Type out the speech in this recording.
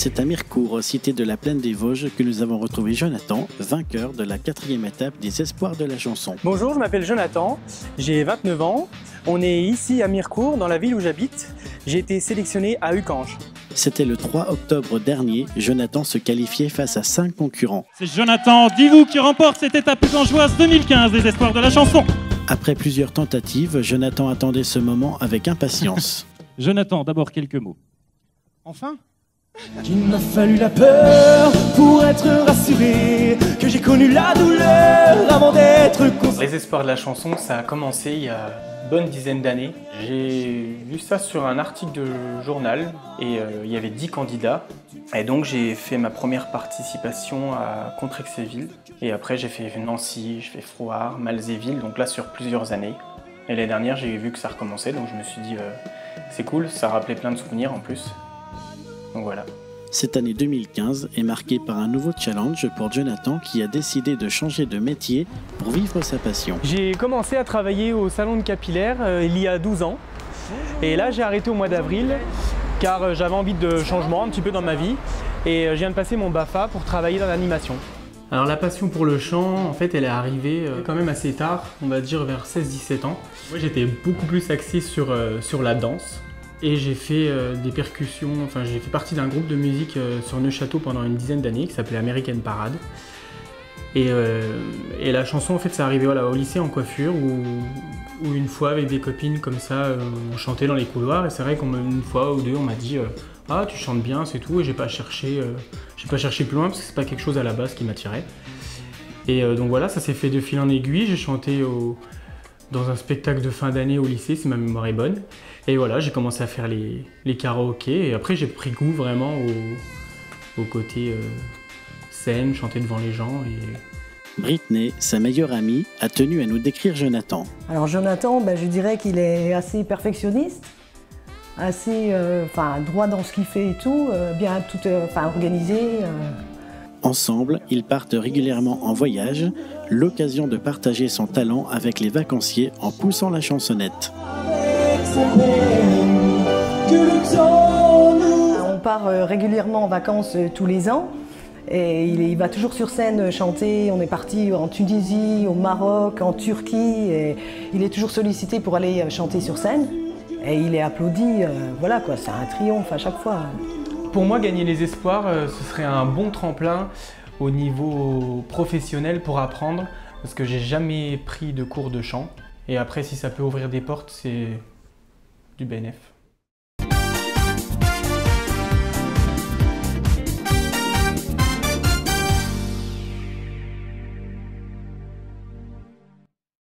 C'est à Mirecourt, cité de la Plaine des Vosges, que nous avons retrouvé Jonathan, vainqueur de la 4e étape des Espoirs de la chanson. Bonjour, je m'appelle Jonathan, j'ai 29 ans. On est ici à Mirecourt, dans la ville où j'habite. J'ai été sélectionné à Uckange. C'était le 3 octobre dernier. Jonathan se qualifiait face à 5 concurrents. C'est Jonathan Divou qui remporte cette étape uckangeoise 2015 des Espoirs de la chanson. Après plusieurs tentatives, Jonathan attendait ce moment avec impatience. Jonathan, d'abord quelques mots. Enfin ? Il m'a fallu la peur pour être rassuré, que j'ai connu la douleur avant d'être consolé. Les Espoirs de la chanson, ça a commencé il y a une bonne dizaine d'années. J'ai vu ça sur un article de journal et il y avait 10 candidats. Et donc j'ai fait ma première participation à Contrexéville. Et après j'ai fait Nancy, j'ai fait Frouard, Malzéville, donc là sur plusieurs années. Et l'année dernière j'ai vu que ça recommençait, donc je me suis dit c'est cool, ça rappelait plein de souvenirs en plus. Donc voilà. Cette année 2015 est marquée par un nouveau challenge pour Jonathan qui a décidé de changer de métier pour vivre sa passion. J'ai commencé à travailler au salon de capillaire il y a 12 ans. Et là j'ai arrêté au mois d'avril car j'avais envie de changement un petit peu dans ma vie. Et je viens de passer mon BAFA pour travailler dans l'animation. Alors la passion pour le chant, en fait, elle est arrivée quand même assez tard, on va dire vers 16-17 ans. Moi j'étais beaucoup plus axé sur la danse. Et j'ai fait des percussions, enfin j'ai fait partie d'un groupe de musique sur Neuchâteau pendant une dizaine d'années qui s'appelait American Parade. Et la chanson en fait c'est arrivé voilà, au lycée en coiffure où une fois avec des copines comme ça on chantait dans les couloirs et c'est vrai qu'une fois ou deux on m'a dit ah tu chantes bien c'est tout et j'ai pas cherché plus loin parce que c'est pas quelque chose à la base qui m'attirait. Et donc voilà ça s'est fait de fil en aiguille, j'ai chanté dans un spectacle de fin d'année au lycée, si ma mémoire est bonne. Et voilà, j'ai commencé à faire les karaokés et après j'ai pris goût vraiment au côté scène, chanter devant les gens. Britney, sa meilleure amie, a tenu à nous décrire Jonathan. Alors Jonathan, je dirais qu'il est assez perfectionniste, assez droit dans ce qu'il fait et tout, bien tout organisé. Ensemble, ils partent régulièrement en voyage, l'occasion de partager son talent avec les vacanciers en poussant la chansonnette. On part régulièrement en vacances tous les ans et il va toujours sur scène chanter. On est parti en Tunisie, au Maroc, en Turquie et il est toujours sollicité pour aller chanter sur scène et il est applaudi, voilà quoi, c'est un triomphe à chaque fois. Pour moi, gagner les Espoirs, ce serait un bon tremplin au niveau professionnel pour apprendre parce que j'ai jamais pris de cours de chant et après si ça peut ouvrir des portes, c'est du bénéf.